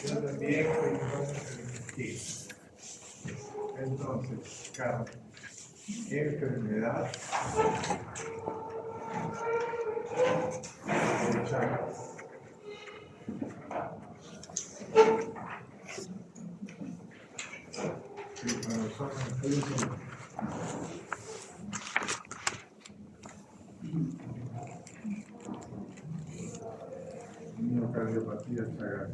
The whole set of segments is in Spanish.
Yo también entonces, cada enfermedad de Chagas. Miocardiopatía Chagas.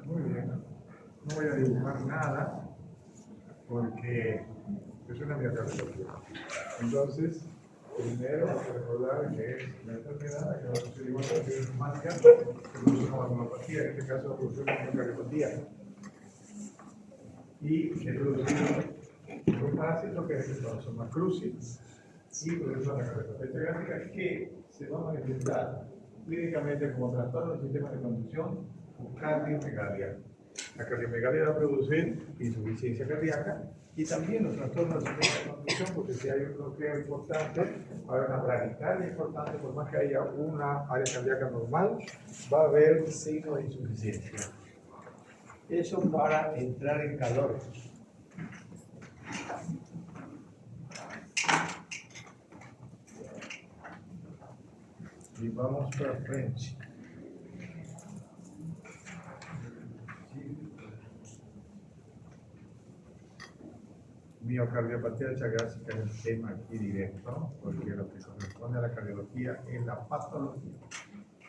Muy bien, no voy a dibujar nada porque es una miocardiopatía. Entonces, primero hay que recordar que es una enfermedad que va a suceder igual que la fiebre reumática, que produce una vagonopatía, en este caso produce una miocardiopatía. Y es producido por un parásito que es el Plasmodium crucis y produce una cardiopatía gástrica que se va a manifestar clínicamente como trastorno del sistema de conducción o cardiomegalia. La cardiomegalia va a producir insuficiencia cardíaca y también los trastornos del sistema de conducción, porque si hay un bloqueo importante, va a haber una bradicardia importante, por más que haya una área cardíaca normal, va a haber signos de insuficiencia. Eso para entrar en calor. Y vamos para frente. Miocardiopatía chagásica es el tema aquí directo, porque lo que corresponde a la cardiología es la patología.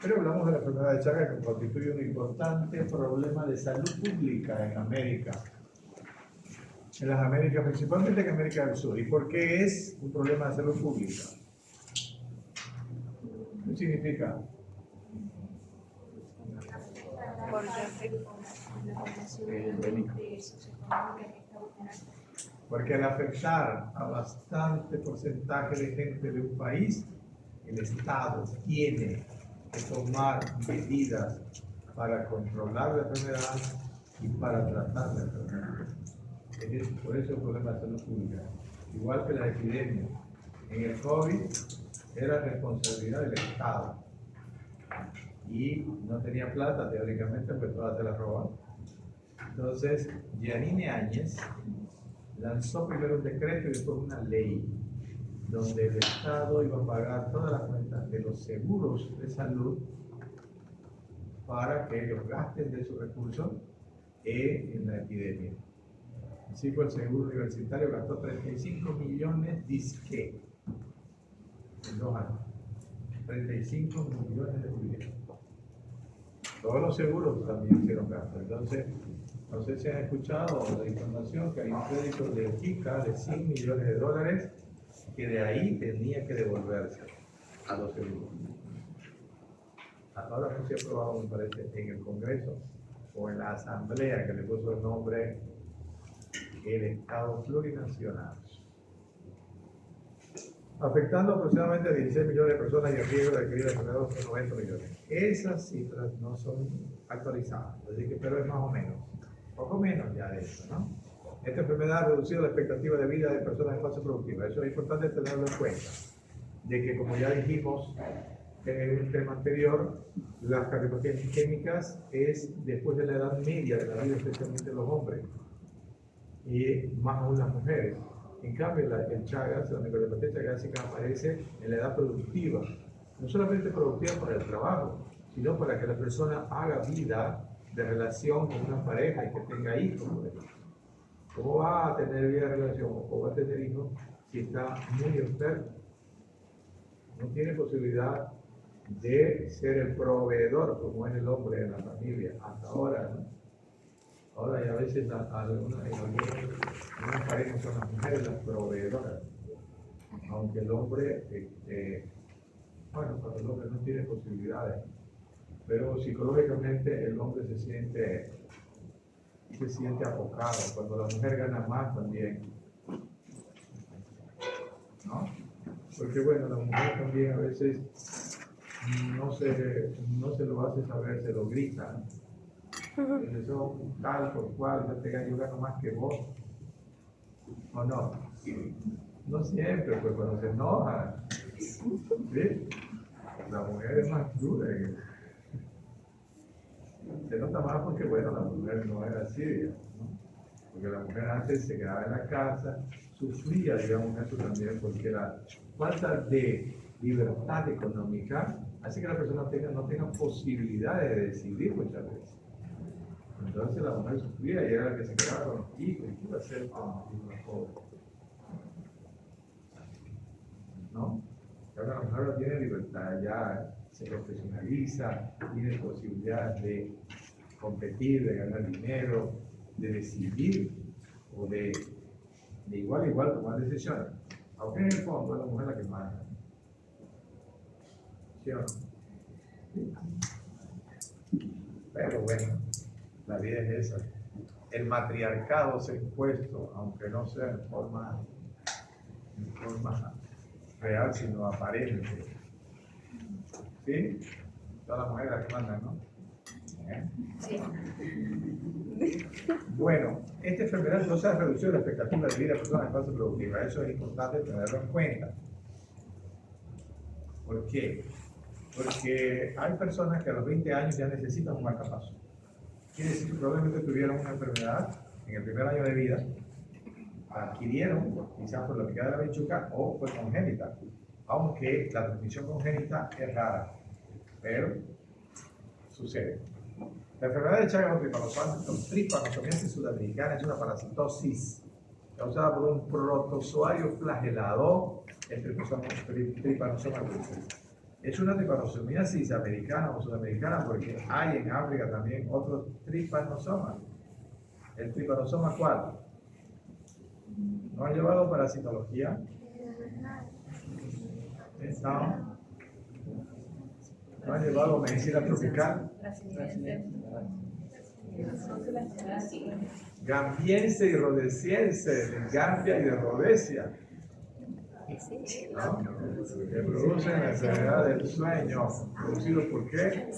Pero hablamos de la enfermedad de Chagas que constituye un importante problema de salud pública en América. En las Américas, principalmente en América del Sur. ¿Y por qué es un problema de salud pública? ¿Qué significa? Porque al afectar a bastante porcentaje de gente de un país, el Estado tiene que tomar medidas para controlar la enfermedad y para tratar la enfermedad. Por eso es un problema de salud pública. Igual que las epidemias. En el COVID era responsabilidad del Estado. Y no tenía plata, teóricamente, pues todas se las roban. Entonces, Yanine Áñez lanzó primero un decreto y después una ley donde el Estado iba a pagar todas las cuentas de los seguros de salud para que ellos gasten de sus recursos en la epidemia. Así fue el seguro universitario, gastó 35 millones disque en 2 años. 35 millones de bolivianos. Todos los seguros también hicieron gasto. Entonces, no sé si han escuchado la información que hay un crédito de FICA de 100 millones de dólares que de ahí tenía que devolverse a los seguros. Ahora no se ha aprobado, me parece, en el Congreso o en la Asamblea que le puso el nombre el Estado Plurinacional. Afectando aproximadamente a 16 millones de personas y el riesgo de adquirir enfermedades de 90 millones. Esas cifras no son actualizadas, así que, pero es más o menos, poco menos ya de eso, ¿no? Esta enfermedad ha reducido la expectativa de vida de personas en fase productiva. Eso es importante tenerlo en cuenta, de que como ya dijimos en el tema anterior, las cardiopatías isquémicas es después de la edad media de la vida, especialmente los hombres, y más aún las mujeres. En cambio, el Chagas, la miocardiopatía chagásica aparece en la edad productiva, no solamente productiva para el trabajo, sino para que la persona haga vida de relación con una pareja y que tenga hijos. ¿Cómo va a tener vida de relación o va a tener hijos si está muy enfermo, no tiene posibilidad de ser el proveedor como es el hombre de la familia hasta ahora, ¿no? Ahora ya a veces en algunas parejas son las mujeres las proveedoras, aunque el hombre, bueno, cuando el hombre no tiene posibilidades, pero psicológicamente el hombre se siente apocado, cuando la mujer gana más también, ¿no? Porque bueno, la mujer también a veces no se lo hace saber, se lo grita, ¿no? Entonces son tal por cual, yo gano más que vos, ¿o no? No siempre, pues cuando se enoja, ¿sí? La mujer es más dura. Se nota más porque, bueno, la mujer no era así, digamos, ¿no? Porque la mujer antes se quedaba en la casa, sufría, digamos, eso también, porque la falta de libertad económica hace que la persona no tenga posibilidades de decidir muchas veces. Entonces la mujer sufría y era la que se quedaba con los hijos. ¿Y qué iba a hacer con los hijos? ¿No? Y ahora la mujer no tiene libertad, ya se profesionaliza, tiene posibilidad de competir, de ganar dinero, de decidir o de igual a igual tomar decisiones. Aunque en el fondo es la mujer la que manda. ¿Sí o no? Sí. Pero bueno, la vida es esa. El matriarcado se ha impuesto, aunque no sea en forma real, sino aparente. ¿Sí? Todas las mujeres las que mandan, ¿no? Sí. Bueno, esta enfermedad entonces ha reducido la expectativa de vida de personas en fase productiva. Eso es importante tenerlo en cuenta. ¿Por qué? Porque hay personas que a los 20 años ya necesitan un marcapaso. Quiere decir que probablemente tuvieron una enfermedad en el primer año de vida, adquirieron, quizás por la picada de la bichuca, o fue congénita, aunque la transmisión congénita es rara, pero sucede. La enfermedad de Chagas o tripanosomiasis sudamericana es una parasitosis causada por un protozoario flagelado, el Trypanosoma crucis. Es una tripanosomiasis americana o sudamericana porque hay en África también otros tripanosomas. ¿El tripanosoma cuál? ¿No ha llevado parasitología? ¿No ha llevado medicina tropical? Gambiense y rodesiense, de Gambia y de Rhodesia, ¿no? Que producen la enfermedad del sueño, producido por qué?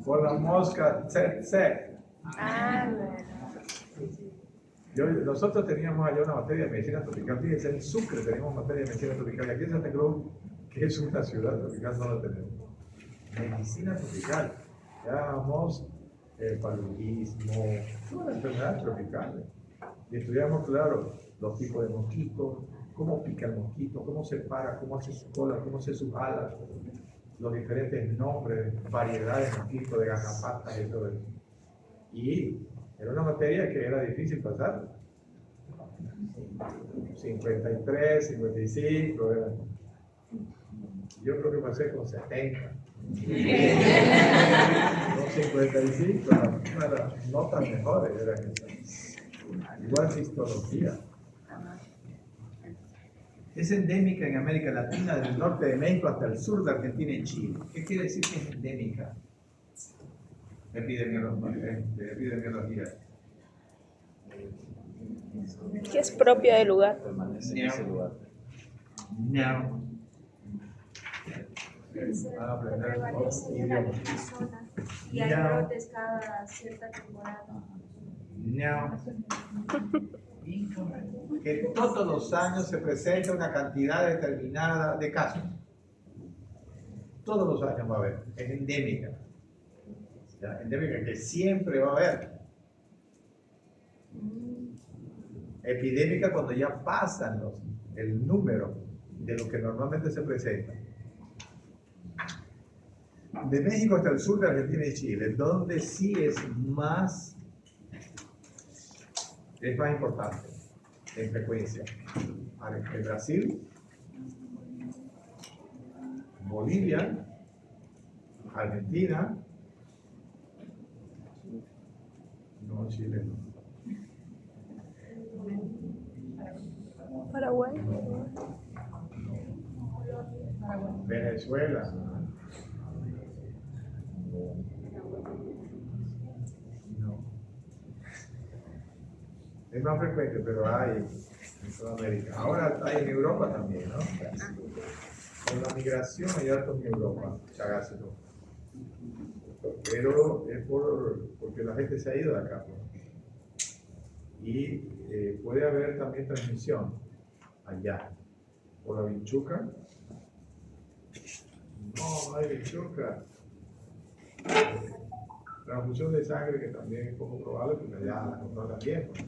Por la mosca tsetse. Nosotros teníamos allá una materia de medicina tropical, fíjense, en Sucre tenemos materia de medicina tropical, y aquí en Santa Cruz, que es una ciudad tropical, no la tenemos. Medicina tropical, llamamos paludismo, todas las enfermedades tropicales. Y estudiamos, claro, los tipos de mosquitos, cómo pica el mosquito, cómo se para, cómo hace su cola, cómo hace sus alas, los diferentes nombres, variedades de mosquitos, de garrapatas y todo eso. Y era una materia que era difícil pasar. 53, 55, era. Yo creo que pasé con 70. Con 55, una de las notas mejores eran esas. Igual que histología. Es endémica en América Latina, desde el norte de México hasta el sur de Argentina y Chile. ¿Qué quiere decir que es endémica? Epidemiología. Que es propia del lugar. Permanece en ese lugar. No. Van a aprender otros idiomas. Y hay brotes cada cierta temporada. No. Que todos los años se presenta una cantidad determinada de casos. Todos los años va a haber. Es endémica. ¿Ya? Endémica que siempre va a haber. Epidémica cuando ya pasan el número de lo que normalmente se presenta. De México hasta el sur de Argentina y Chile, donde sí es más importante en frecuencia. Brasil, Bolivia, Argentina, no, Chile no. Paraguay. Venezuela. No. Es más frecuente, pero hay en Sudamérica. Ahora hay en Europa también, ¿no? Con la migración hay hartos en Europa, chagáceo. Pero es porque la gente se ha ido de acá, pues. Y puede haber también transmisión allá por la vinchuca. No hay vinchuca. Transfusión de sangre, que también es poco probable, porque allá la controlan bien. Pues.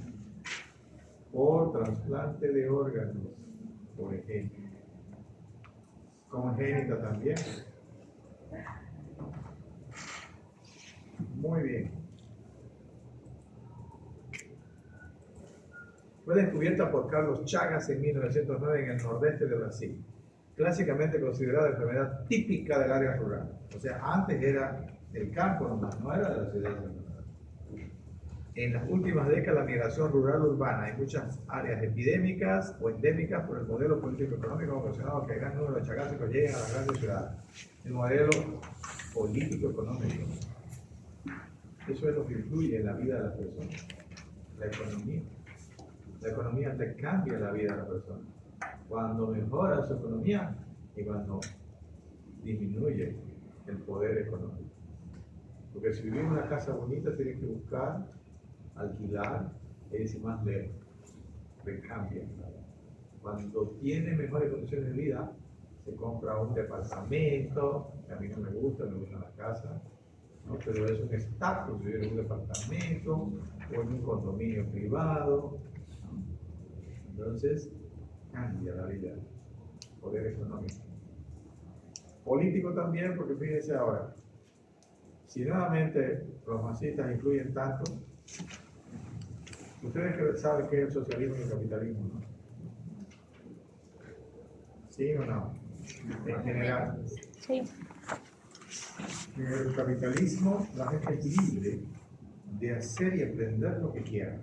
Por trasplante de órganos, por ejemplo. Congénita también. Muy bien. Fue descubierta por Carlos Chagas en 1909 en el nordeste de Brasil. Clásicamente considerada enfermedad típica del área rural. O sea, antes era del campo nomás, no era de la ciudad. En las últimas décadas, la migración rural-urbana en muchas áreas epidémicas o endémicas por el modelo político-económico ocasionado que el gran número de chagásicos lleguen a las grandes ciudades. El modelo político-económico. Eso es lo que influye en la vida de las personas. La economía. La economía te cambia la vida de la persona. Cuando mejora su economía y cuando disminuye el poder económico. Porque si vivís en una casa bonita, tienes que buscar, alquilar, e irse más lejos. Le cambia. Cuando tiene mejores condiciones de vida, se compra un departamento, que a mí no me gustan las casas, ¿no? Pero es un estatus vivir en un departamento o en un condominio privado. Entonces, cambia la vida, poder económico. Político también, porque fíjense ahora, si nuevamente los masistas influyen tanto, ustedes saben qué es el socialismo y el capitalismo, ¿no? ¿Sí o no? En general. Sí. En el capitalismo, la gente es libre de hacer y emprender lo que quiera.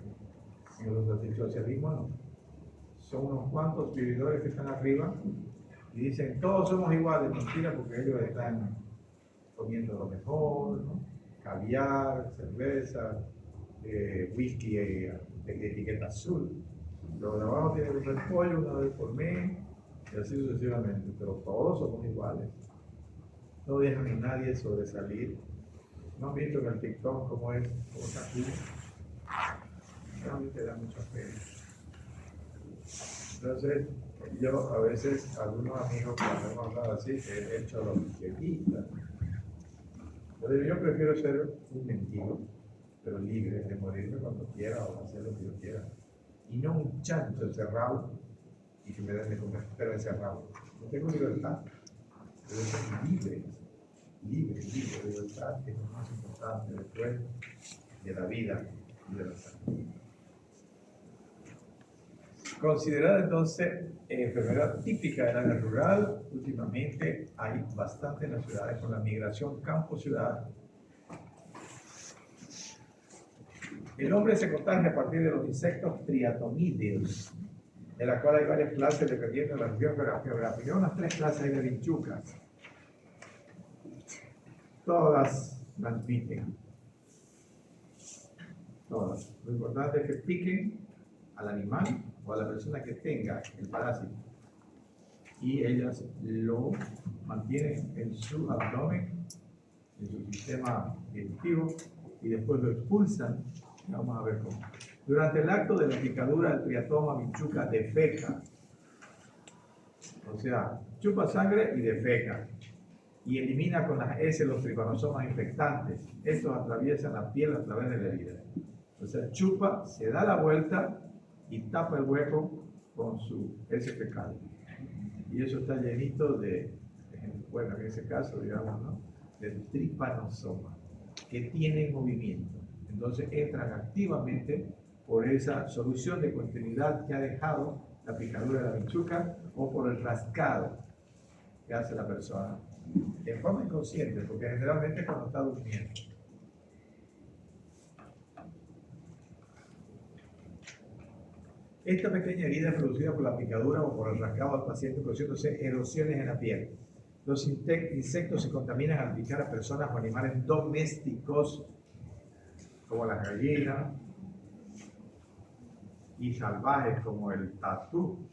En el socialismo no. Son unos cuantos vividores que están arriba y dicen todos somos iguales, mentira, porque ellos están comiendo lo mejor, ¿no? Caviar, cerveza, whisky de etiqueta azul. Los de abajo tienen que comer pollo una vez por mes y así sucesivamente, pero todos somos iguales. No dejan a nadie sobresalir. ¿No han visto en el TikTok cómo está aquí? Realmente da mucha pena. Entonces, yo a veces, algunos amigos cuando hemos hablado así, he hecho lo que quita. Entonces, yo prefiero ser un mendigo, pero libre de morirme cuando quiera o hacer lo que yo quiera. Y no un chancho encerrado y que me den de comer, pero encerrado. No tengo libertad. Debo ser libre, libertad, que es lo más importante después de la vida y de la salud. Considerada entonces enfermedad típica del área rural, últimamente hay bastante en las ciudades con la migración campo-ciudad. El hombre se contagia a partir de los insectos triatomídeos, de la cual hay varias clases dependiendo de la región geográfica. Hay unas 3 clases de vinchucas. Todas transmiten. Todas. Lo importante es que piquen al animal o a la persona que tenga el parásito. Y ellas lo mantienen en su abdomen, en su sistema digestivo, y después lo expulsan. Vamos a ver cómo. Durante el acto de la picadura, el triatoma vinchuca defeca. O sea, chupa sangre y defeca. Y elimina con las heces los tripanosomas infectantes. Estos atraviesan la piel a través de la herida. O sea, chupa, se da la vuelta y tapa el hueco con su heces fecal. Y eso está llenito de, bueno, en ese caso, digamos, ¿no?, de tripanosomas que tienen movimiento. Entonces entran activamente por esa solución de continuidad que ha dejado la picadura de la vinchuca o por el rascado que hace la persona en forma inconsciente, porque generalmente cuando está durmiendo. Esta pequeña herida es producida por la picadura o por el rascado al paciente, produciéndose erosiones en la piel. Los insectos se contaminan al picar a personas o animales domésticos, como las gallinas, y salvajes, como el tatú.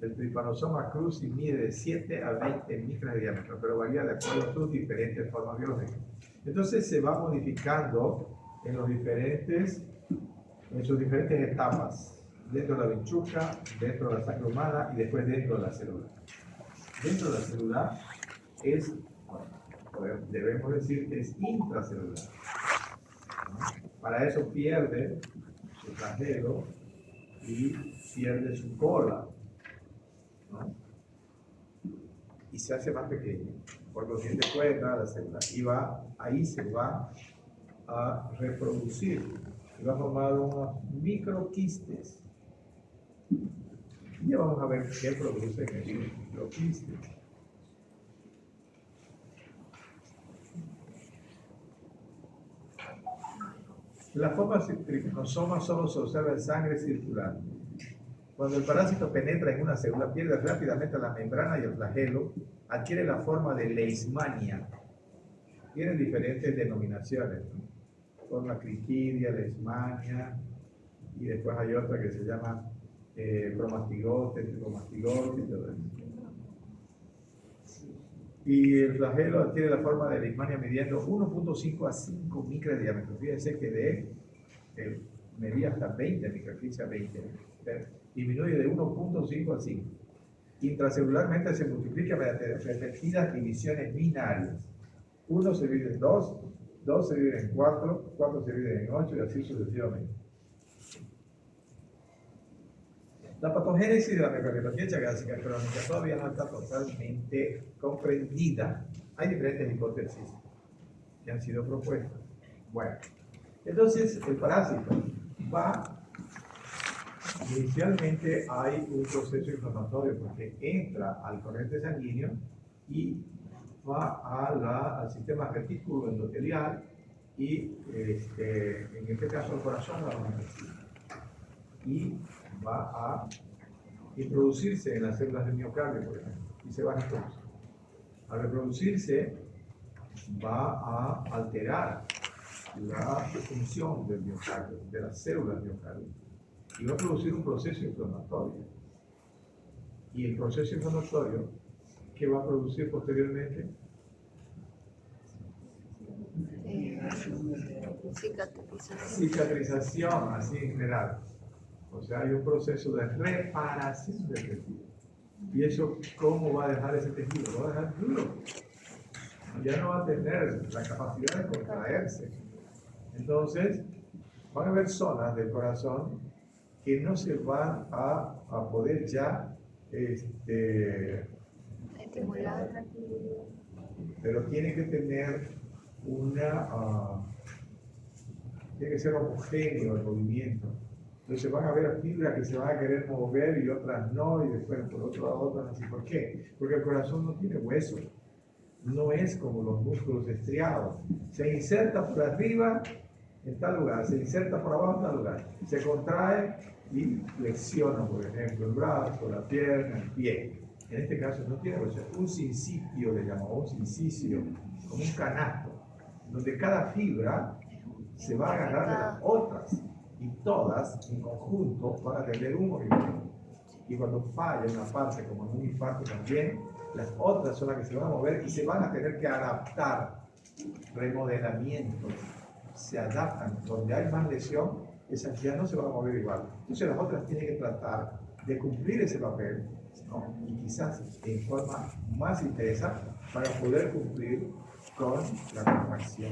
El Trypanosoma cruzi mide de 7 a 20 micras de diámetro, pero varía de acuerdo a sus diferentes formas biológicas. Entonces se va modificando en sus diferentes etapas, dentro de la vinchuca, dentro de la sangre humana y después dentro de la célula. Dentro de la célula debemos decir que es intracelular, ¿no? Para eso pierde su flagelo y pierde su cola, ¿no? Y se hace más pequeño, por lo que puede entrar a la célula y ahí se va a reproducir y va a formar unos microquistes. Y ya vamos a ver qué producen estos microquistes. La forma trypanosoma solo se observa en sangre circular. Cuando el parásito penetra en una célula, pierde rápidamente la membrana y el flagelo, adquiere la forma de leishmania. Tienen diferentes denominaciones, ¿no? Forma cristidia, leishmania, y después hay otra que se llama promastigote, tricomastigote y todo eso. Y el flagelo adquiere la forma de leishmania midiendo 1.5 a 5 micras de diámetro. Fíjense que medía hasta 20 micras, 15 a 20. Disminuye de 1.5 a 5. Intracelularmente se multiplica mediante repetidas divisiones binarias. 1 se divide en 2, 2 se divide en 4, 4 se divide en 8 y así sucesivamente. La patogénesis de la microbiología gástrica crónica todavía no está totalmente comprendida. Hay diferentes hipótesis que han sido propuestas. Bueno, entonces el parásito inicialmente hay un proceso inflamatorio porque entra al torrente sanguíneo y va al sistema retículo endotelial y en este caso el corazón y va a introducirse en las células del miocardio, por ejemplo, y se va a reproducir. Al reproducirse va a alterar la función del miocardio, de las células del miocardio, y va a producir un proceso inflamatorio. Y el proceso inflamatorio, ¿qué va a producir posteriormente? Cicatrización, así en general. O sea, hay un proceso de reparación del tejido. ¿Y eso cómo va a dejar ese tejido? Lo va a dejar duro. Ya no va a tener la capacidad de contraerse. Entonces, van a haber zonas del corazón que no se van a poder ya estimular. Pero tiene que tener tiene que ser homogéneo el movimiento. Entonces van a haber fibras que se van a querer mover y otras no, y después por otro lado otras así. ¿Por qué? Porque el corazón no tiene hueso. No es como los músculos estriados. Se inserta por arriba en tal lugar, se inserta por abajo en tal lugar. Se contrae y flexiona, por ejemplo, el brazo, la pierna, el pie. En este caso no tiene hueso. Un sincipio le llamamos, un sincicio, como un canasto, donde cada fibra se va a agarrar de las otras. Y todas en conjunto van a tener un movimiento. Y cuando falla una parte, como en un infarto también, las otras son las que se van a mover y se van a tener que adaptar. Remodelamiento. Se adaptan. Donde hay más lesión, esas ya no se van a mover igual. Entonces las otras tienen que tratar de cumplir ese papel, ¿no? Y quizás en forma más intensa para poder cumplir con la contracción.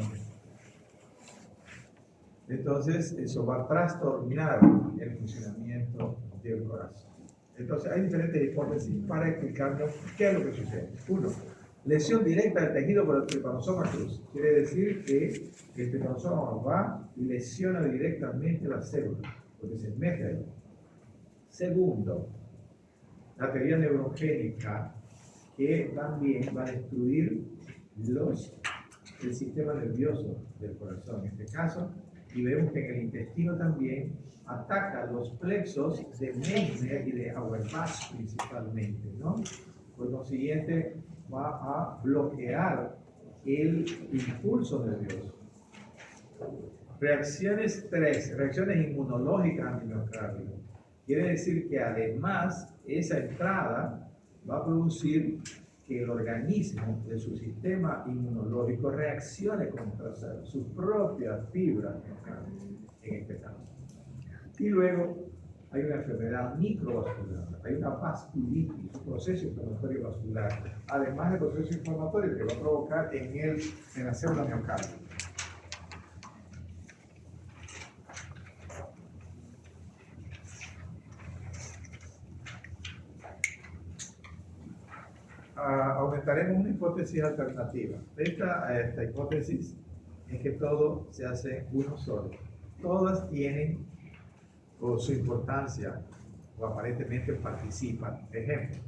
Entonces, eso va a trastornar el funcionamiento del corazón. Entonces, hay diferentes hipótesis para explicarnos qué es lo que sucede. Uno, lesión directa del tejido por el Trypanosoma cruzi. Quiere decir que el Trypanosoma va y lesiona directamente la célula, porque se mete ahí. Segundo, la teoría neurogénica, que también va a destruir el sistema nervioso del corazón en este caso, y vemos que en el intestino también ataca los plexos de Meissner y de Auerbach principalmente, ¿no? Por consiguiente, va a bloquear el impulso nervioso. Reacciones 3, reacciones inmunológicas antimiocardio. Quiere decir que además esa entrada va a producir que el organismo de su sistema inmunológico reaccione contra sus propias fibras miocardiales, en este caso. Y luego hay una enfermedad microvascular, hay una vasculitis, un proceso inflamatorio vascular, además del proceso inflamatorio que va a provocar en la célula miocardio. Aumentaremos una hipótesis alternativa. Esta hipótesis es que todo se hace uno solo. Todas tienen su importancia o aparentemente participan. Ejemplo,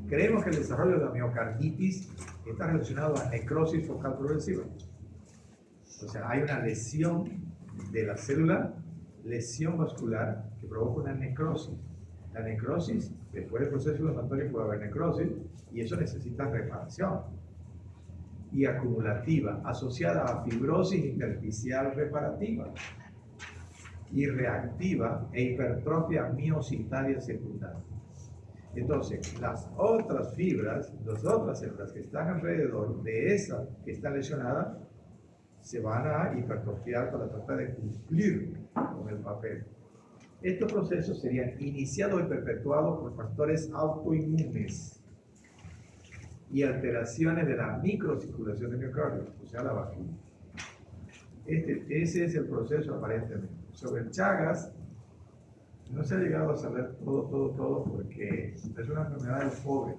creemos que el desarrollo de la miocarditis está relacionado a necrosis focal progresiva. O sea, hay una lesión de la célula, lesión vascular que provoca una necrosis. La necrosis, después del proceso inflamatorio puede haber necrosis y eso necesita reparación. Y acumulativa, asociada a fibrosis intersticial reparativa. Y reactiva e hipertrofia miocitaria secundaria. Entonces, las otras fibras, las otras células que están alrededor de esa que está lesionada, se van a hipertrofiar para tratar de cumplir con el papel. Estos procesos serían iniciados y perpetuados por factores autoinmunes y alteraciones de la microcirculación del miocardio, o sea, la vascular. Ese es el proceso aparentemente. Sobre el Chagas, no se ha llegado a saber todo, porque es una enfermedad de los pobres.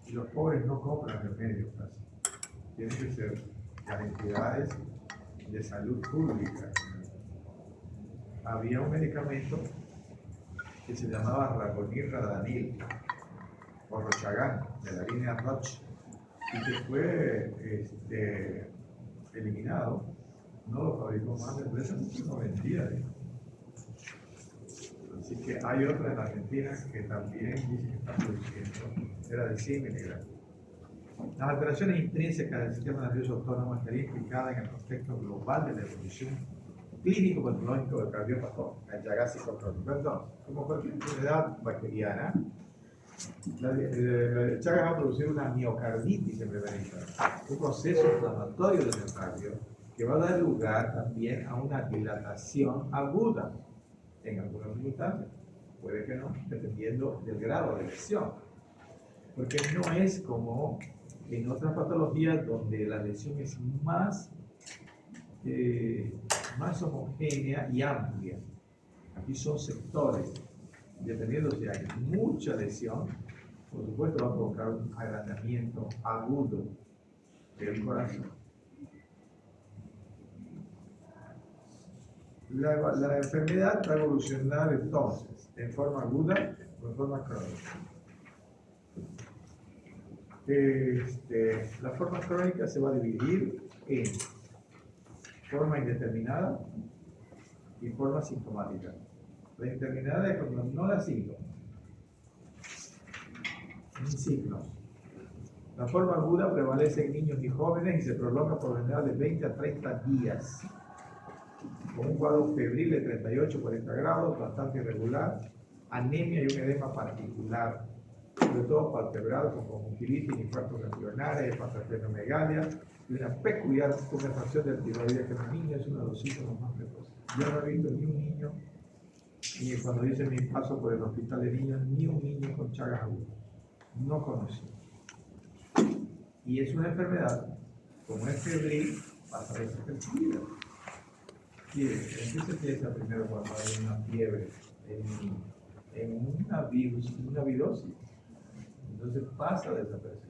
Y los pobres no compran remedios casi. Tienen que ser las entidades de salud pública. Había un medicamento que se llamaba Ragonil Radanil, o Rochagan, de la línea Roche, y que fue eliminado. No lo fabricó más de empresa, no vendía. Así que hay otra en Argentina que también dice que está produciendo, era de 100 miligramos. Las alteraciones intrínsecas del sistema nervioso autónomo estarían implicadas en el contexto global de la evolución clínico-patológico del cardiópato, el Chagas psicotrópico. Entonces, como cualquier enfermedad bacteriana, el Chagas va a producir una miocarditis en primera instancia, un proceso inflamatorio del miocardio que va a dar lugar también a una dilatación aguda en algunas circunstancias. Puede que no, dependiendo del grado de lesión. Porque no es como en otras patologías donde la lesión es más homogénea y amplia. Aquí son sectores. Dependiendo si hay mucha lesión, por supuesto va a provocar un agrandamiento agudo del corazón. La enfermedad va a evolucionar entonces en forma aguda o en forma crónica. La forma crónica se va a dividir en forma indeterminada y forma sintomática. La indeterminada es cuando no da síntomas, ni signos. La forma aguda prevalece en niños y jóvenes y se prolonga por lo general de 20 a 30 días, con un cuadro febril de 38-40 grados, bastante irregular, anemia y un edema particular, sobre todo palpebral con conjuntivitis, infartos ganglionares, hepatosplenomegalia y una peculiar tumefación del tiroides que en los niños es uno de los síntomas más precoces. Yo no he visto ni un niño, y cuando hice mi paso por el hospital de niños, ni un niño con Chagas agudas. No conocí. Y es una enfermedad, como es febril, pasa desapercibida. ¿En qué se piensa primero cuando hay una fiebre en una virosis? Entonces pasa desapercibido.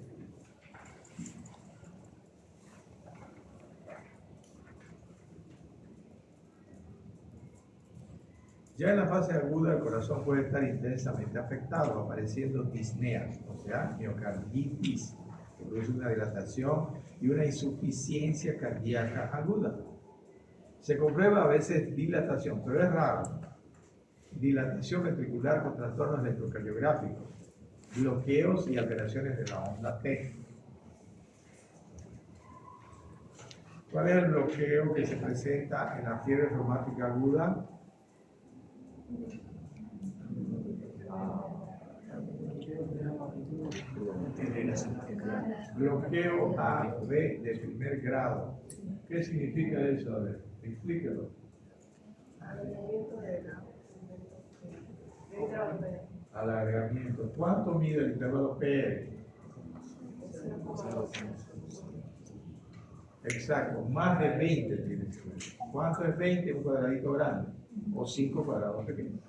Ya en la fase aguda el corazón puede estar intensamente afectado, apareciendo disnea, o sea, miocarditis, que produce una dilatación y una insuficiencia cardíaca aguda. Se comprueba a veces dilatación, pero es raro. Dilatación ventricular con trastornos electrocardiográficos, bloqueos y alteraciones de la onda T. ¿Cuál es el bloqueo que se presenta en la fiebre reumática aguda? Bloqueo AV de primer grado. ¿Qué significa eso? A ver, explíquelo. Alargamiento. ¿Cuánto mide el intervalo PR? Exacto, más de 20 tiene que ser. ¿Cuánto es 20? Un cuadradito grande o 5 cuadrados pequeños.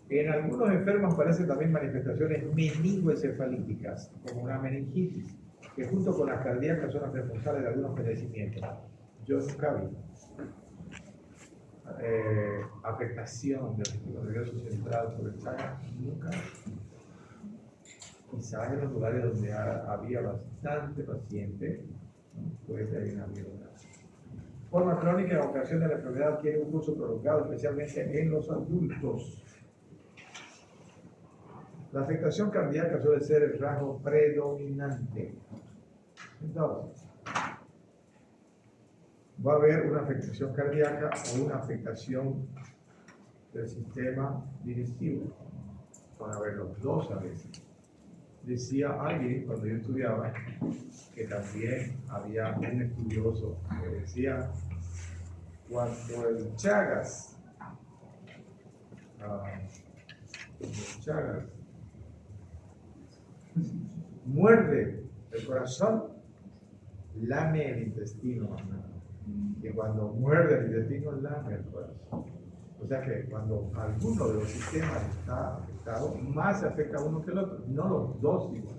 En algunos enfermos aparecen también manifestaciones meningoencefalíticas, como una meningitis, que junto con las cardíacas son las responsables de algunos padecimientos. Yo nunca vi afectación del sistema nervioso central por el Chagas, nunca. Quizás en los lugares donde había bastante paciente, ¿no? Puede ser una mierda. Forma crónica en ocasión de la enfermedad tiene un curso prolongado, especialmente en los adultos. La afectación cardíaca suele ser el rasgo predominante. Entonces, va a haber una afectación cardíaca o una afectación del sistema digestivo. Van a haber los dos a veces. Decía alguien cuando yo estudiaba que también había un estudioso que decía cuando el Chagas muerde el corazón, lame el intestino, y cuando muerde el intestino, lame el corazón. O sea que cuando alguno de los sistemas está afectado, más se afecta a uno que el otro, no los dos igual.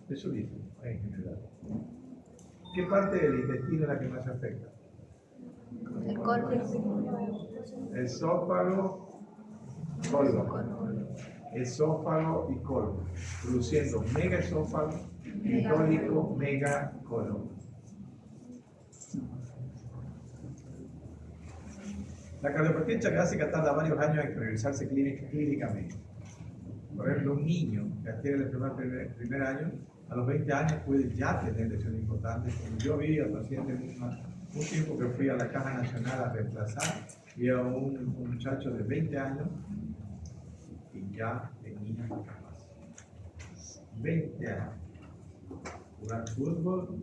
Eso dice en general. ¿Qué parte del intestino es la que más se afecta? El colon. Esófago, colon. Esófago y colon, produciendo megaesófago y cólico megacolon. La cardiopatía chagásica tarda varios años en exteriorizarse clínicamente. Por ejemplo, un niño que adquiere la enfermedad el primer año, a los 20 años puede ya tener lesiones importantes. Como yo vi al paciente un tiempo que fui a la Caja Nacional a reemplazar, vi a un muchacho de 20 años y ya tenía capaz. 20 años. Jugar fútbol,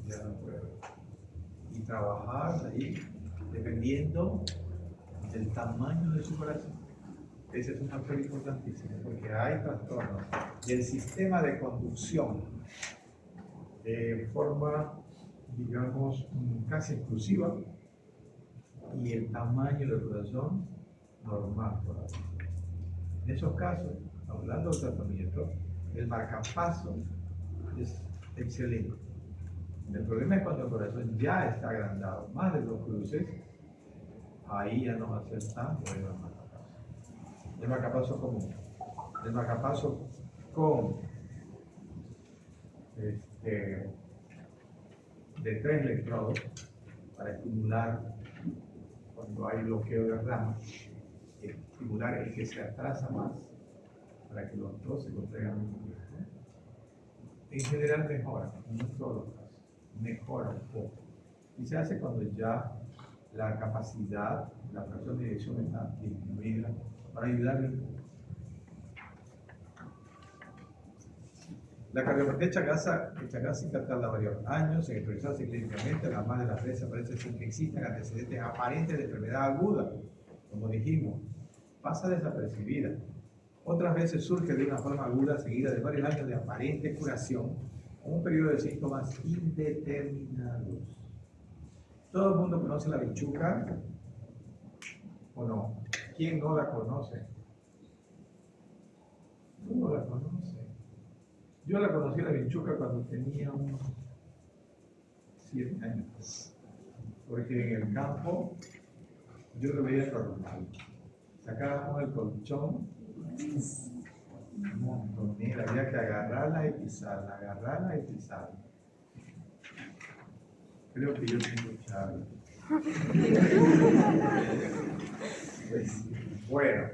ya no puedo. Y trabajar ahí, dependiendo del tamaño de su corazón. Ese es un factor importantísimo, porque hay trastornos del sistema de conducción de forma, digamos, casi exclusiva, y el tamaño del corazón normal todavía. En esos casos, hablando del tratamiento, el marcapaso es excelente. El problema es cuando el corazón ya está agrandado, más de 2 cruces, ahí ya no va a ser tan bueno el marcapaso. El marcapaso común. El marcapaso con de 3 electrodos para estimular cuando hay bloqueo de ramas, estimular el que se atrasa más para que los dos se contraigan al mismo tiempo. En general mejora, no en todos los casos, mejora un poco. Y se hace cuando ya la capacidad, la fracción de dirección está disminuida para ayudarle un poco. La cardiopatía chagásica tarda varios años en expresarse clínicamente, además de las veces parece sin que existan antecedentes aparentes de enfermedad aguda, como dijimos, pasa desapercibida. Otras veces surge de una forma aguda seguida de varios años de aparente curación, con un periodo de síntomas indeterminados. ¿Todo el mundo conoce la bichuca o no? ¿Quién no la conoce? ¿Tú no la conoces? Yo la conocí la bichuca cuando tenía unos 7 años. porque en el campo yo lo veía normal. Sacábamos el colchón, un montonera, había que agarrarla y pisarla. Creo que yo tengo chave. Pues, bueno,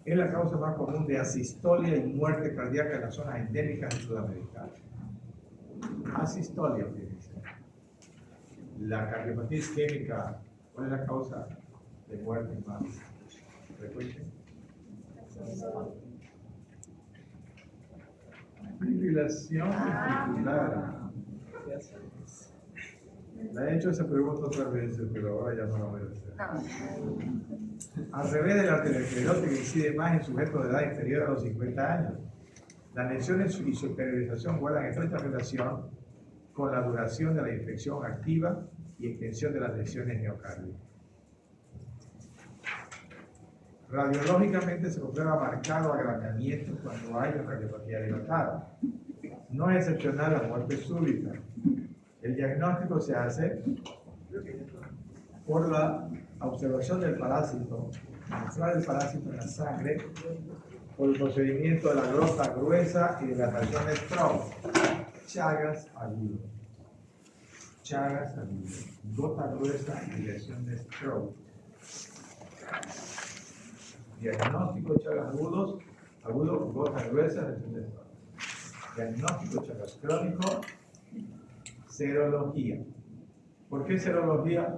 es la causa más común de asistolia y muerte cardíaca en las zonas endémicas de Sudamérica. Asistolia, fíjense. La cardiopatía isquémica, ¿cuál es la causa de muerte más frecuente? Fibrilación ventricular. La he hecho esa pregunta otras veces, pero ahora ya no la voy a hacer. Al revés de la arteriosclerosis, que incide más en sujetos de edad inferior a los 50 años, las lesiones y su periodización guardan estrecha relación con la duración de la infección activa y extensión de las lesiones miocárdiicas. Radiológicamente se observa marcado agrandamiento cuando hay cardiopatía dilatada. No es excepcional la muerte súbita. El diagnóstico se hace por la observación del parásito, mostrar el parásito en la sangre, por el procedimiento de la gota gruesa y de la reacción de Strauss. Chagas agudo. Gota gruesa y lesión de Strauss. Diagnóstico Chagas agudo, gota gruesa, lesión de Strauss. Diagnóstico Chagas crónico, serología. ¿Por qué serología?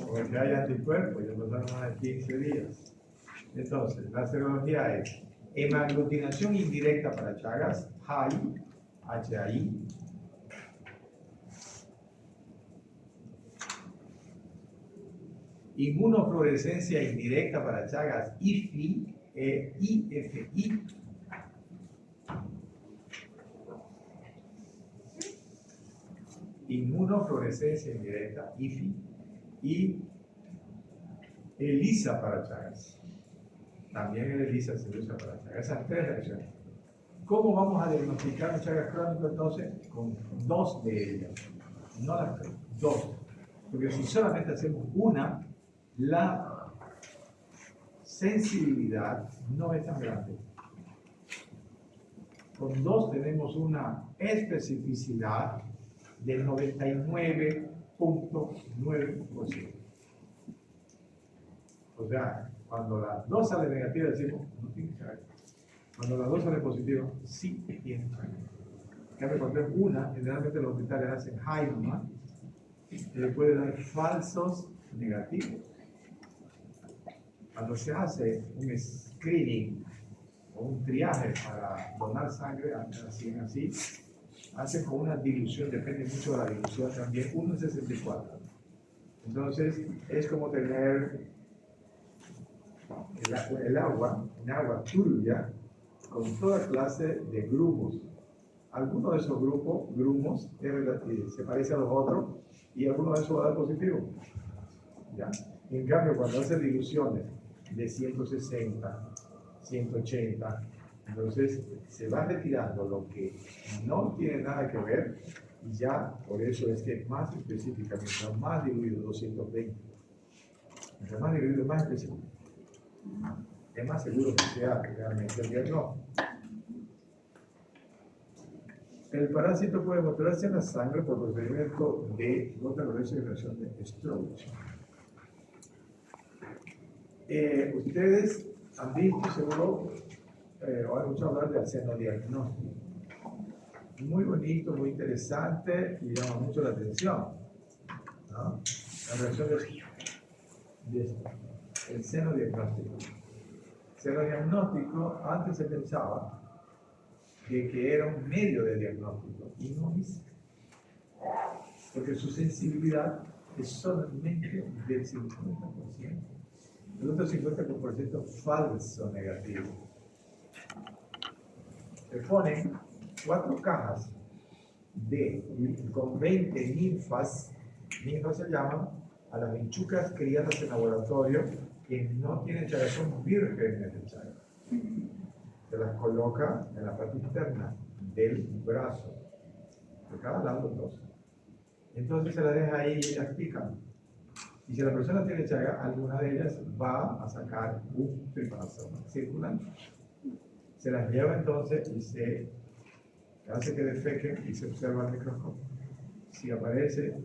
Porque hay anticuerpos, ya pasaron más de 15 días. Entonces, la serología es hemaglutinación indirecta para Chagas, HAI, inmunofluorescencia indirecta para Chagas, IFI, IFI, inmunofluorescencia indirecta, IFI, y ELISA para Chagas. También el ELISA se usa para Chagas. Esas tres reacciones. ¿Cómo vamos a diagnosticar un Chagas crónico entonces? Con dos de ellas. No las tres, dos. Porque si solamente hacemos una, la sensibilidad no es tan grande. Con dos tenemos una especificidad del 99.9%. O sea, cuando las dos salen negativas decimos, no tiene Chagas. Cuando las dos salen positivas, sí tiene Chagas. En cambio, cuando es una, generalmente los hospitales hacen high nomás, y le puede dar falsos negativos. Cuando se hace un screening o un triaje para donar sangre, así, hacen con una dilución, depende mucho de la dilución también, 1,64. Entonces, es como tener el agua, en agua turbia, con toda clase de grumos. Algunos de esos grumos se parecen a los otros y algunos de esos va a dar positivo. ¿Ya? En cambio, cuando hace diluciones de 160, 180, entonces se va retirando lo que no tiene nada que ver y ya por eso es que más específicamente, más diluido, 220. Entre más diluido, más específico. Es más seguro que sea realmente el diagnóstico. El parásito puede mostrarse en la sangre por procedimiento de gota gruesa y reacción de Strauss. Ustedes han visto seguro o han escuchado hablar del senodiagnóstico. Muy bonito, muy interesante y llama mucho la atención, ¿no? La reacción de el senodiagnóstico. Senodiagnóstico, antes se pensaba que era un medio de diagnóstico y no es, porque su sensibilidad es solamente del 50%. El otro 50% falso negativo. Se ponen 4 cajas con 20 ninfas se llaman a las vinchucas criadas en laboratorio que no tienen Chagas, son vírgenes de Chagas. Se las coloca en la parte interna del brazo de cada lado dos. Entonces se la deja ahí y ellas pican. Y si la persona tiene chaga, alguna de ellas va a sacar un tripanosomo circular. Se las lleva entonces y se hace que defequen y se observa al microscopio. Si aparece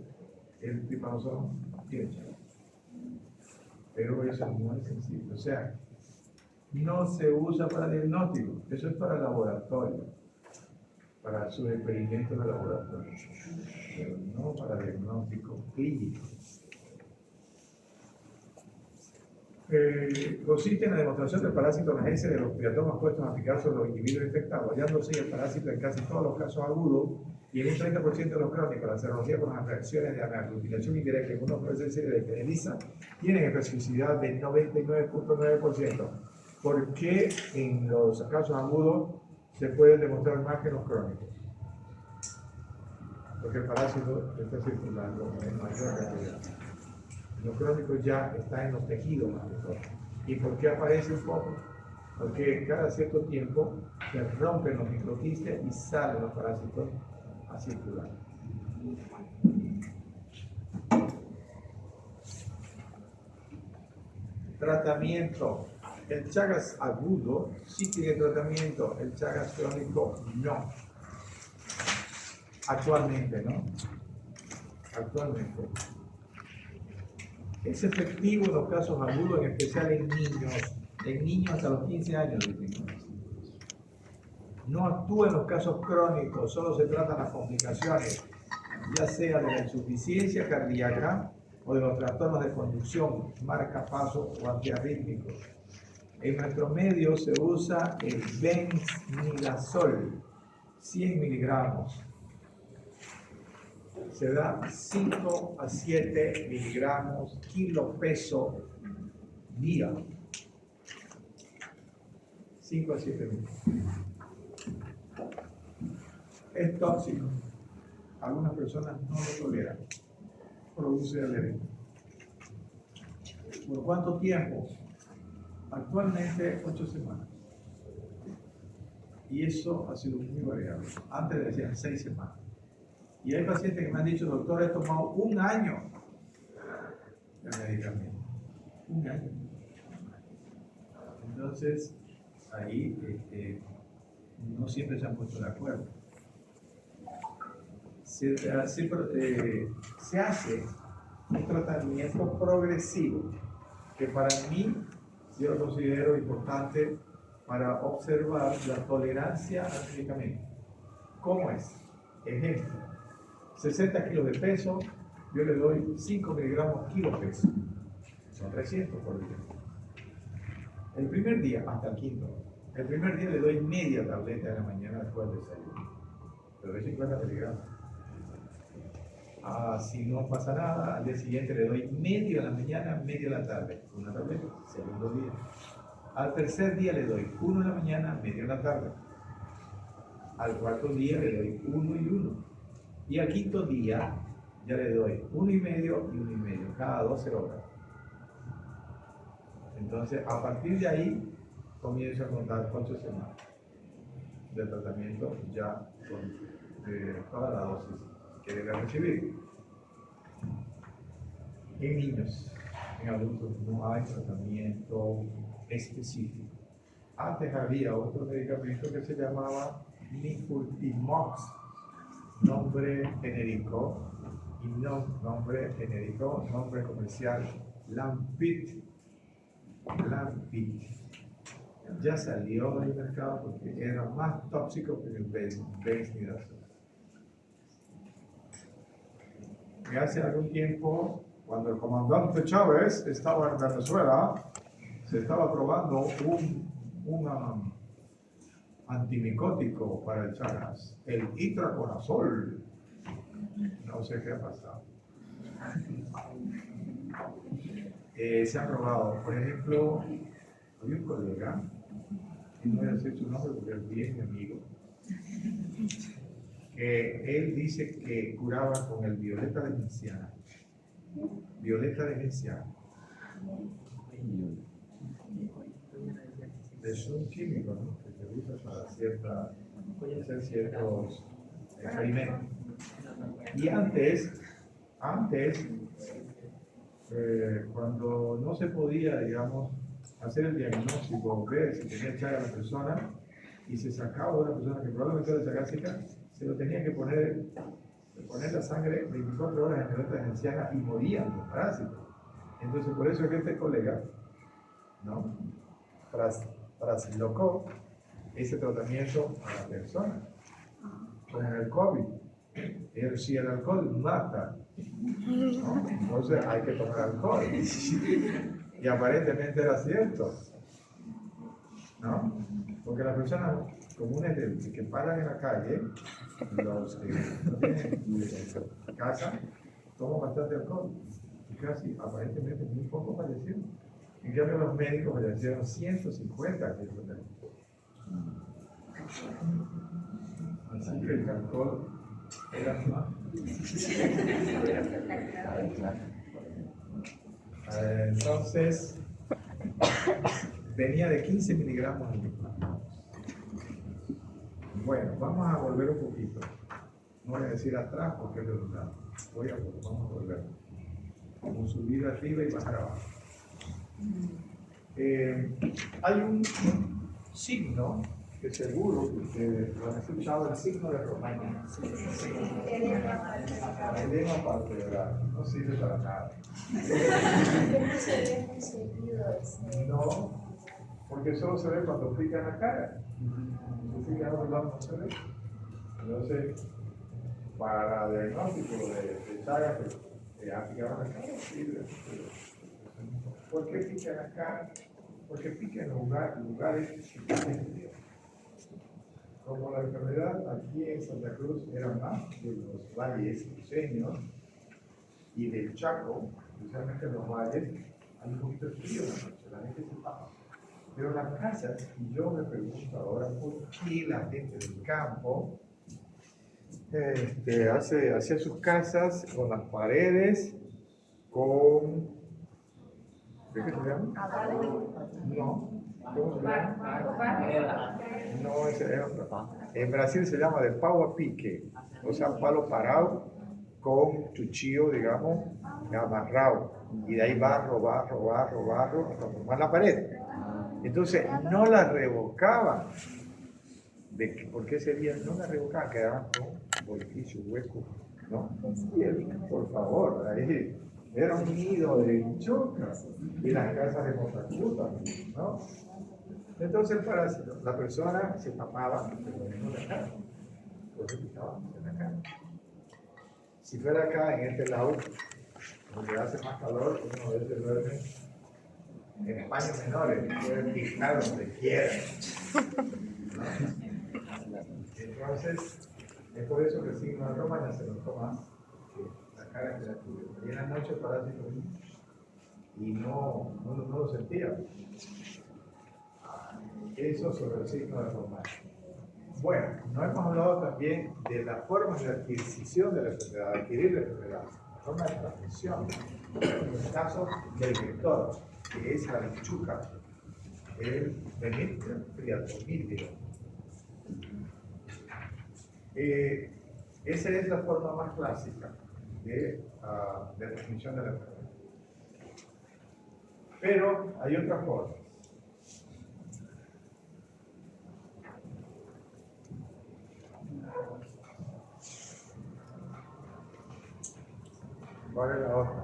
el tripanosomo, tiene chaga. Pero eso no es sensible. O sea, no se usa para diagnóstico, eso es para laboratorio, para sus experimentos de laboratorio, pero no para diagnóstico clínico. Consiste en la demostración del parásito en la agencia de los triatomas puestos a picar sobre los individuos infectados, hallándose el parásito en casi todos los casos agudos y en un 30% de los crónicos. La serología con las reacciones de aglutinación indirecta en unos procesos de ELISA tienen especificidad del 99.9%. ¿Por qué en los casos agudos se puede demostrar más que en los crónicos? Porque el parásito está circulando en mayor cantidad. Los crónicos ya están en los tejidos más que todo. ¿Y por qué aparece un poco? Porque cada cierto tiempo se rompen los microquistes y salen los parásitos a circular. Tratamiento. El Chagas agudo sí tiene tratamiento, el Chagas crónico no. Actualmente, ¿no? Actualmente. Es efectivo en los casos agudos, en especial en niños hasta los 15 años. No actúa en los casos crónicos, solo se tratan las complicaciones, ya sea de la insuficiencia cardíaca o de los trastornos de conducción, marcapaso o antiarrítmicos. En nuestro medio se usa el benzimidazol, 100 miligramos. Se da 5 a 7 miligramos kilo peso día. 5 a 7 miligramos. Es tóxico. Algunas personas no lo toleran. Produce alergia. ¿Por cuánto tiempo? Actualmente 8 semanas. Y eso ha sido muy variable. Antes decían 6 semanas. Y hay pacientes que me han dicho, doctor, he tomado 1 año de medicamento. 1 año. Entonces, ahí no siempre se han puesto de acuerdo. Se hace un tratamiento progresivo que para mí yo lo considero importante para observar la tolerancia al medicamento. ¿Cómo es? Ejemplo, 60 kilos de peso, yo le doy 5 miligramos kilo peso. Son 300 por día. El primer día, hasta el quinto, el primer día le doy media tableta en la mañana después del desayuno. Le doy 50 miligramos. Si no pasa nada, al día siguiente le doy medio en la mañana, medio en la tarde. Una tableta, segundo día. Al tercer día le doy 1 en la mañana, medio en la tarde. Al cuarto día le doy 1 y 1. Y al quinto día ya le doy 1 y medio y 1 y medio, cada 12 horas. Entonces, a partir de ahí, comienzo a contar 8 semanas de tratamiento ya con toda la dosis que debe recibir. En niños, en adultos no hay tratamiento específico. Antes había otro medicamento que se llamaba Nifurtimox, nombre genérico, y nombre comercial, Lampit. Ya salió del mercado porque era más tóxico que el benzimidazol. Y hace algún tiempo, cuando el comandante Chávez estaba en Venezuela, se estaba probando un antimicótico para el Chagas, el itraconazol. No sé qué ha pasado. Se ha probado, por ejemplo, hay un colega, y no voy a decir su nombre porque es bien mi amigo, que él dice que curaba con el violeta de genciana. Violeta de genciana. Es un químico, ¿no? Que se usa para hacer ciertos experimentos. Y antes, cuando no se podía, digamos, hacer el diagnóstico, ver si tenía Chaga la persona, y se sacaba de una persona que probablemente era chagásica, se lo tenía que poner la sangre 24 horas en pelota genciana y morían los parásitos. Entonces, por eso es que este colega, ¿no? Prasilocó ese tratamiento a la persona con el COVID. Si el alcohol mata, ¿no? Entonces hay que tomar alcohol. Y aparentemente era cierto, ¿no? Porque las personas comunes que paran en la calle, los que no tienen casa, toman bastante alcohol. Y casi, aparentemente, muy poco fallecieron. En cambio, los médicos fallecieron 150 aquí en el Así que el alcohol era más. Entonces, venía de 15 miligramos al día. Bueno, vamos a volver un poquito. No voy a decir atrás porque es redundante. Vamos a volver. Como subir arriba y bajar abajo. Hay un signo que seguro que ustedes lo han escuchado, el signo de Romaña. Edema palpebral, no sirve para nada. No, porque solo se ve cuando pica en la cara. Si pica en otro lado no se ve. Entonces, para diagnóstico de Chagas que ha picado en la cara, sirve. ¿Por qué pica en la cara? Porque pica en lugares que como la enfermedad aquí en Santa Cruz era más de los valles cruceños y del Chaco, especialmente en los valles, hay un poquito de frío en la noche, la gente se pasa. Pero las casas, y yo me pregunto ahora, ¿por qué la gente del campo hacía sus casas con las paredes, con... ¿qué se llama? No. ¿Cómo se llama? No, ese es otro. En Brasil se llama de pau a pique, o sea, palo parado con cuchillo, digamos, amarrado. Y de ahí barro, hasta formar la pared. Entonces, no la revocaban. ¿Por qué sería? No la revocaban, quedaban con orificio, hueco, ¿no? Y por favor, ahí era un nido de chocas y las casas de Motacuta, ¿no? Entonces, la persona se tapaba en la cara, por eso picaba en la cara. Si fuera acá, en este lado, donde hace más calor, uno a veces duerme en paños menores, puede picar donde quiera, ¿no? Entonces, es por eso que el signo de Roma ya se notó más que la cara que la tuve. Y en la noche parásito y no lo sentía. Eso sobre el signo de Roma. Bueno, no hemos hablado también de la forma de adquisición de la enfermedad, adquirir la enfermedad, la forma de transmisión. En el caso del vector, que es la lechuga, el triatomídeo. Esa es la forma más clásica de transmisión de la enfermedad. Pero hay otra forma. ¿Cuál es la otra?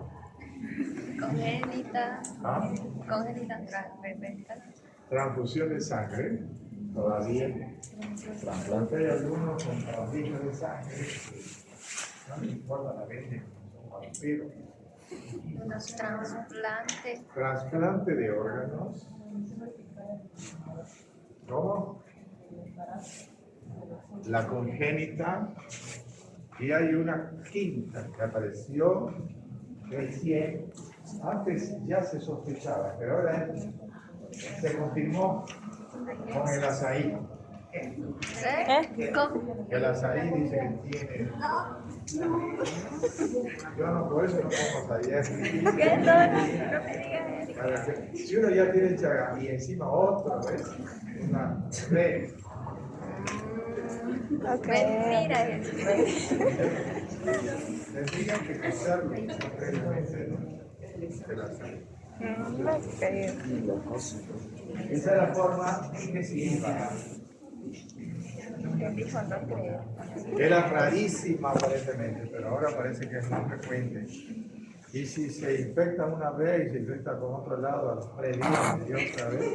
Congénita. ¿Ah? Congénita transversal. Transfusión de sangre. Todavía trasplante de algunos con trasfusión de sangre. No me importa la venden, son vampiros. Unos trasplantes. Trasplante de órganos. ¿Cómo? La congénita. Y hay una quinta que apareció recién. Antes ya se sospechaba, pero ahora se confirmó con el azaí. ¿Cómo? El azaí dice que tiene. Yo no, por eso no como azaí. ¿Qué? No me digas eso. Si uno ya tiene Chagas y encima otro, ¿ves? Una red. Ok. Mentira, Jesús. Tendría que cruzar previamente de la salud. Ok. Esa es la forma en que se iba. Él dijo no creo. Era rarísima aparentemente, pero ahora parece que es más frecuente. Y si se infecta una vez y se infecta con otro lado a los 3 días y otra vez,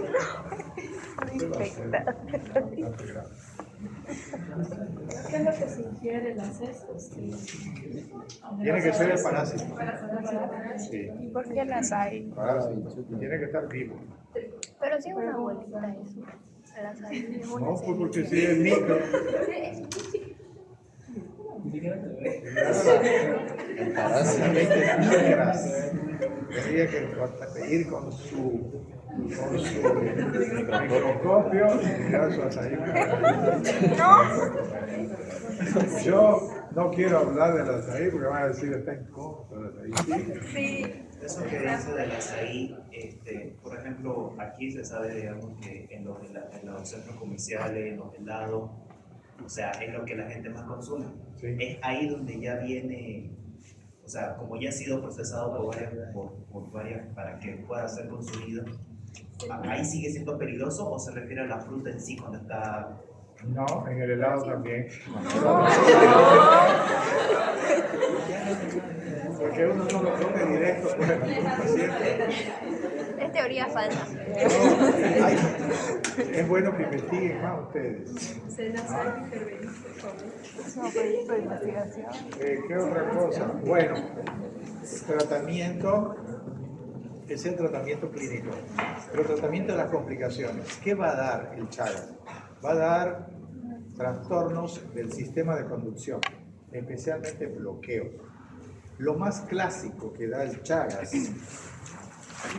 ¿qué va a ser? Bastante grave. ¿Qué es lo que se ingiere en las heces? Tiene que ser el parásito. Sí, ¿Y por qué las hay? parásito. Tiene que estar vivo. Pero sí es una bolita eso. Las hay. Es una No, pues porque si es micro. El parásito. Negras. Tendría que ir con su microscopio y mirar su azaí. Yo no quiero hablar del azaí porque van a decir está en contra del azaí. Sí. Eso que dice del azaí, por ejemplo, aquí se sabe, digamos, que en los centros comerciales, en los helados, o sea, es lo que la gente más consume. Sí. Es ahí donde ya viene, o sea, como ya ha sido procesado por varias para que pueda ser consumido, ¿ahí sigue siendo peligroso o se refiere a la fruta en sí cuando está? No, en el helado también. Porque uno no lo come directo, pues, el paciente. Es teoría falsa. Es bueno que investiguen más ustedes. Se nos ha intervenido, por favor. Es un proyecto de investigación. ¿Qué otra cosa? Bueno, tratamiento es el tratamiento clínico, pero el tratamiento de las complicaciones. ¿Qué va a dar el Chagas? Va a dar trastornos del sistema de conducción, especialmente bloqueo. Lo más clásico que da el Chagas en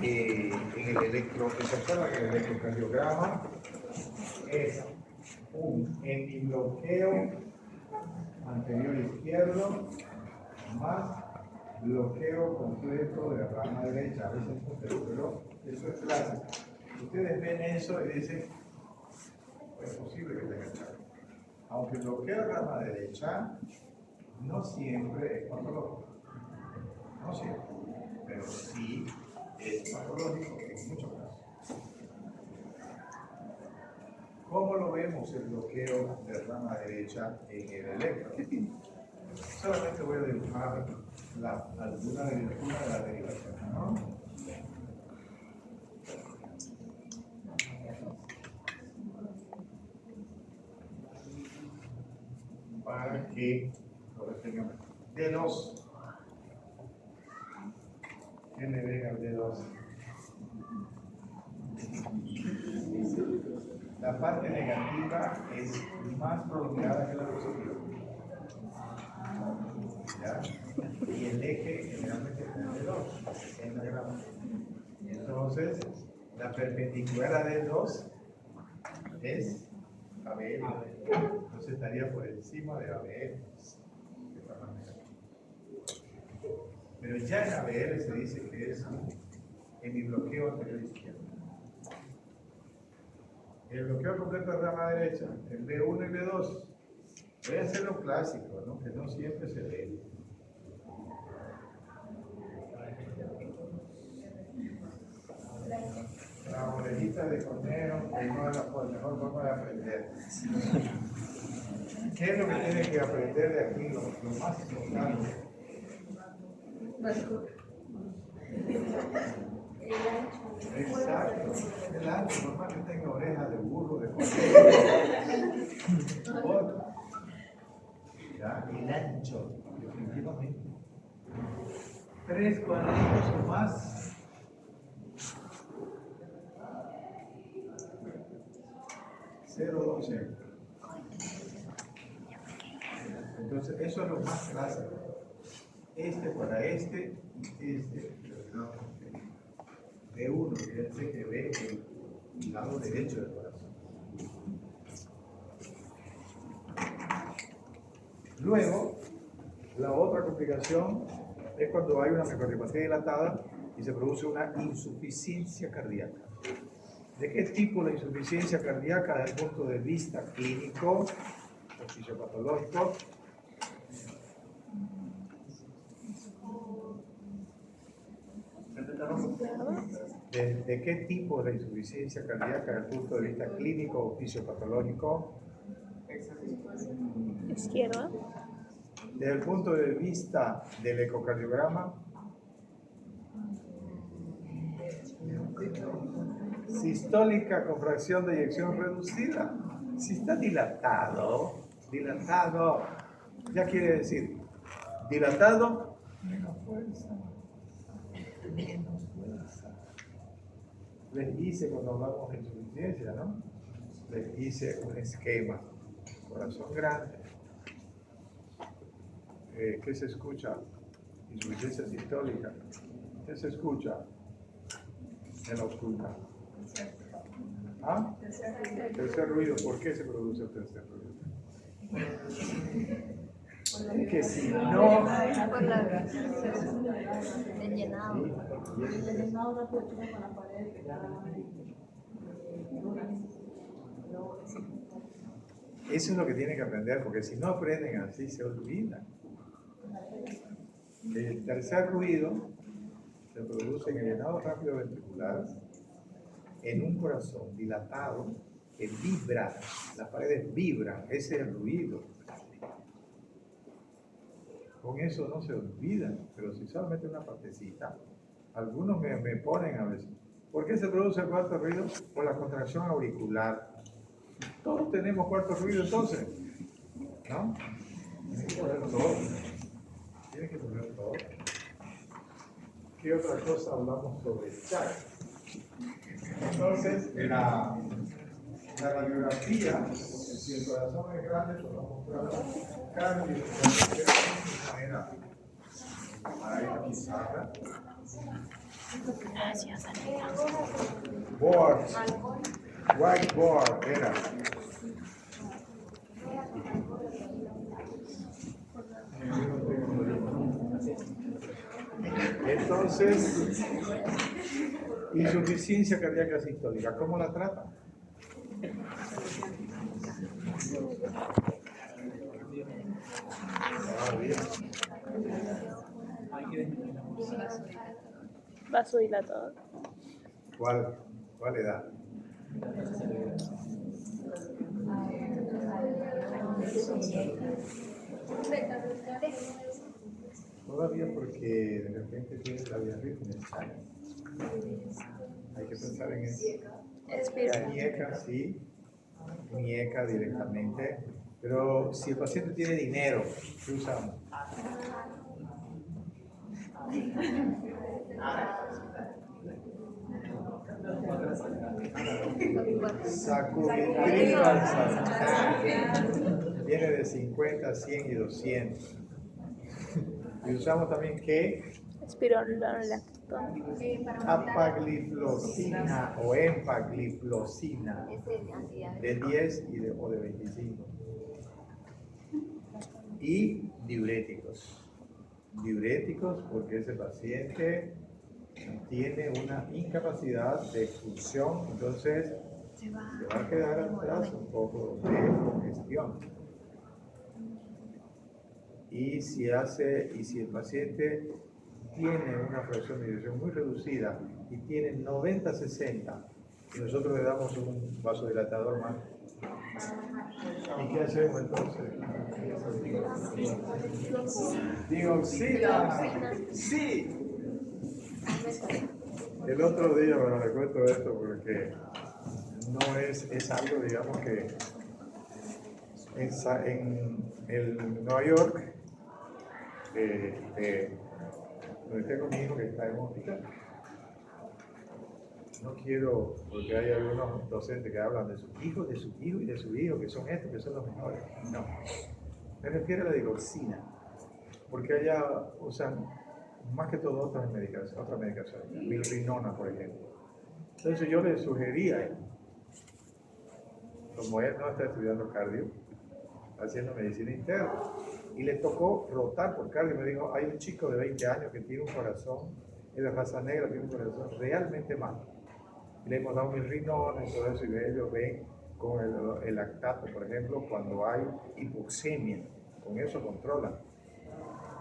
el ¿se acuerdan que el electrocardiograma es un hemibloqueo anterior izquierdo más bloqueo completo de la rama derecha, a veces posterior, pero eso es clásico. Ustedes ven eso y dicen, es posible que tenga Chagas. Aunque el bloqueo de la rama derecha no siempre es patológico, no siempre, pero sí es patológico en muchos casos. ¿Cómo lo vemos el bloqueo de rama derecha en el electro? Solamente voy a dibujar alguna de las derivaciones, ¿no? Para que lo tengamos. D2. ¿Qué le ven al D2? La parte negativa es más prolongada que la positiva. ¿Ya? Y el eje generalmente es el D2 en la grama. Entonces, la perpendicular a D2 es ABL. Entonces estaría por encima de ABL. Pero ya en ABL se dice que es en mi bloqueo anterior izquierdo. El bloqueo completo de rama derecha, el B1 y el B2, voy a hacer lo clásico, ¿no? Que no siempre se lee. La orejita de conejo, que no es la mejor forma de aprender. ¿Qué es lo que tienen que aprender de aquí? Lo más importante. Exacto. El ancho, normal que tenga orejas de burro, de conejo. ¿Ya? El ancho, definitivamente. 3 cuadritos o más. Cero, 12. Entonces, eso es lo más clásico. Este para este y este. B1, que es el que ve el lado derecho del corazón. Luego, la otra complicación es cuando hay una miocardiopatía dilatada y se produce una insuficiencia cardíaca. ¿De qué tipo la insuficiencia cardíaca desde el punto de vista clínico? fisiopatológico. ¿De qué tipo de insuficiencia cardíaca desde el punto de vista clínico o fisiopatológico? Izquierda. Desde el punto de vista del ecocardiograma, sistólica con fracción de eyección reducida. Si está dilatado, ya quiere decir, dilatado, menos fuerza. Les hice cuando hablamos de insuficiencia, ¿no? Les hice un esquema. Corazón grande. ¿Qué se escucha? Insuficiencia sistólica. ¿Qué se escucha en la oscuridad? ¿Ah? Tercer ruido. ¿Por qué se produce el tercer ruido? Es que si no... Por la el llenado. Eso es lo que tienen que aprender, porque si no aprenden así, se olvidan. El tercer ruido se produce en el llenado rápido ventricular, en un corazón dilatado que vibra, las paredes vibran, ese es el ruido. Con eso no se olvidan, pero si solamente una partecita, algunos me ponen a veces. ¿Por qué se produce el cuarto ruido? Por la contracción auricular. Todos tenemos cuarto ruido entonces, ¿no? Tienen que poner todo. Tienen que poner todo. ¿Qué otra cosa hablamos sobre el chat? Entonces, la radiografía, si el corazón es grande, podemos mostrar cardio de manera a esta pizarra. Gracias, Anita. Board, whiteboard, era. Entonces, insuficiencia cardíaca sistólica, ¿cómo la trata? Vasodilatador. ¿Cuál edad? Todavía porque de repente tiene la diarrea en el chat. Hay que pensar en eso. Espirola. Muñeca, sí. Muñeca directamente. Pero si el paciente tiene dinero, ¿qué usamos? Sacubitril valsartán. Viene de 50, 100 y 200. Y usamos también ¿qué? Espironolactona. Apagliflozina o empagliflozina de 10 o de 25. Y diuréticos. Diuréticos porque ese paciente tiene una incapacidad de expulsión, entonces se va a quedar atrás un poco de congestión. Y si el paciente tiene una fracción de eyección muy reducida y tiene 90-60 y nosotros le damos un vasodilatador más, ¿y qué hacemos entonces? Dioxina. Sí. El otro día, bueno, le cuento esto porque no es algo, digamos que en Nueva York, donde tengo mi hijo que está en un hospital. No quiero, porque hay algunos docentes que hablan de sus hijos, de su hijo y de su hijo, que son estos, que son los mejores. No. Me refiero a la digoxina, porque allá usan más que todo otras medicaciones, milrinona, por ejemplo. Entonces yo le sugería, como él no está estudiando cardio, haciendo medicina interna, y le tocó rotar por cardio, me dijo, hay un chico de 20 años que tiene un corazón, es de raza negra, tiene un corazón realmente malo. Y le hemos dado milrinona y todo eso, y ellos ven con el lactato, por ejemplo, cuando hay hipoxemia, con eso controla.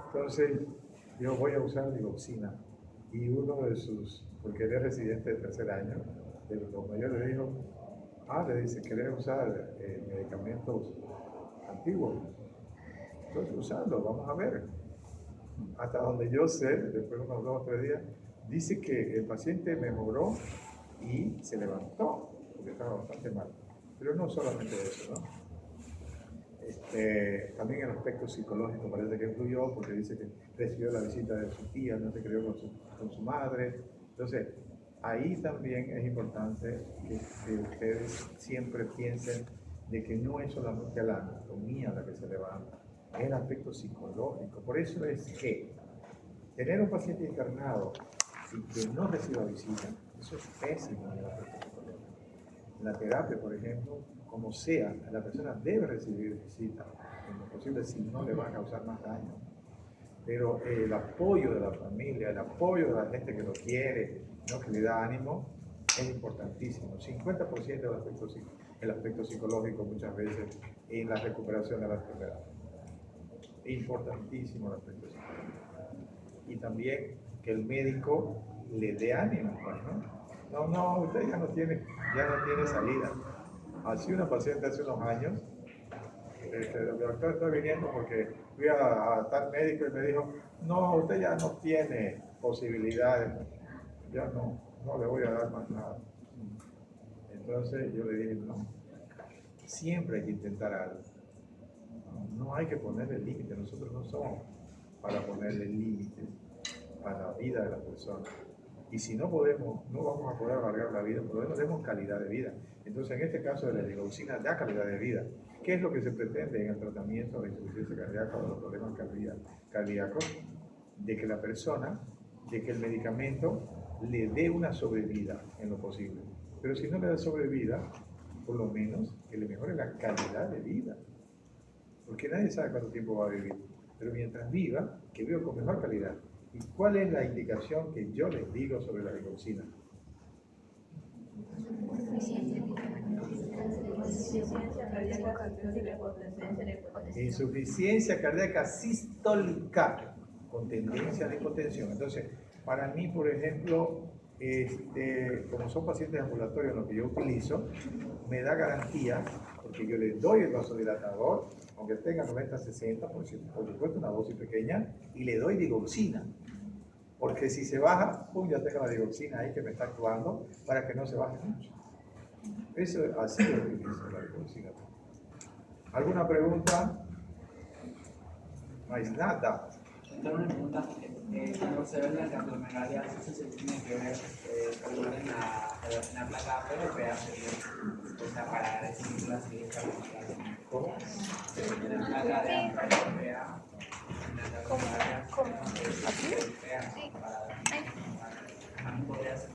Entonces, yo voy a usar digoxina y uno de sus, porque él es residente de tercer año, de los mayores le dijo, le dice, ¿querés usar medicamentos antiguos? Entonces, usarlo, vamos a ver. Hasta donde yo sé, después de unos 2 o 3 días, dice que el paciente mejoró y se levantó, porque estaba bastante mal. Pero no solamente eso, ¿no? También el aspecto psicológico parece que influyó, porque dice que recibió la visita de su tía, no se crió con su madre. Entonces, ahí también es importante que ustedes siempre piensen de que no es solamente la anatomía la que se levanta, es el aspecto psicológico. Por eso es que tener un paciente internado y que no reciba visita, eso es pésimo en el aspecto psicológico. En la terapia, por ejemplo, como sea, la persona debe recibir visita, en lo posible, si no le va a causar más daño. Pero el apoyo de la familia, el apoyo de la gente que lo quiere, ¿no? Que le da ánimo, es importantísimo. 50% del aspecto psicológico muchas veces en la recuperación de la enfermedad. Importantísimo el aspecto psicológico. Y también que el médico le dé ánimo, ¿no? No, usted ya no tiene salida. Así una paciente hace unos años, el doctor está viniendo porque fui a tal médico y me dijo, no, usted ya no tiene posibilidades, ya no le voy a dar más nada. Entonces yo le dije, no, siempre hay que intentar algo. No hay que ponerle límites, nosotros no somos para ponerle límites a la vida de la persona. Y si no podemos, no vamos a poder alargar la vida, por lo menos demos calidad de vida. Entonces, en este caso de la digoxina, da calidad de vida. ¿Qué es lo que se pretende en el tratamiento de insuficiencia cardíaca o de los problemas cardíacos? De que la persona, de que el medicamento le dé una sobrevida en lo posible. Pero si no le da sobrevida, por lo menos que le mejore la calidad de vida. Porque nadie sabe cuánto tiempo va a vivir. Pero mientras viva, que viva con mejor calidad. ¿Y cuál es la indicación que yo les digo sobre la digoxina? Insuficiencia cardíaca sistólica con tendencia a la hipotensión. Entonces, para mí, por ejemplo, como son pacientes ambulatorios lo que yo utilizo, me da garantía, porque yo les doy el vasodilatador, aunque tenga 90-60, por supuesto una dosis pequeña, y le doy digoxina. Porque si se baja, ya tengo la digoxina ahí que me está actuando para que no se baje mucho. Eso así lo utilizo la digoxina. ¿Alguna pregunta? No hay nada. Tengo una pregunta. Cuando se ven las cardiomegalia, eso se tiene que ver en la placa PRPA, o sea, para decidir la siguiente cardiomegalia. ¿Cómo? En la placa de PRPA, en la cardiomegalia, ¿Cómo? ¿Aquí? para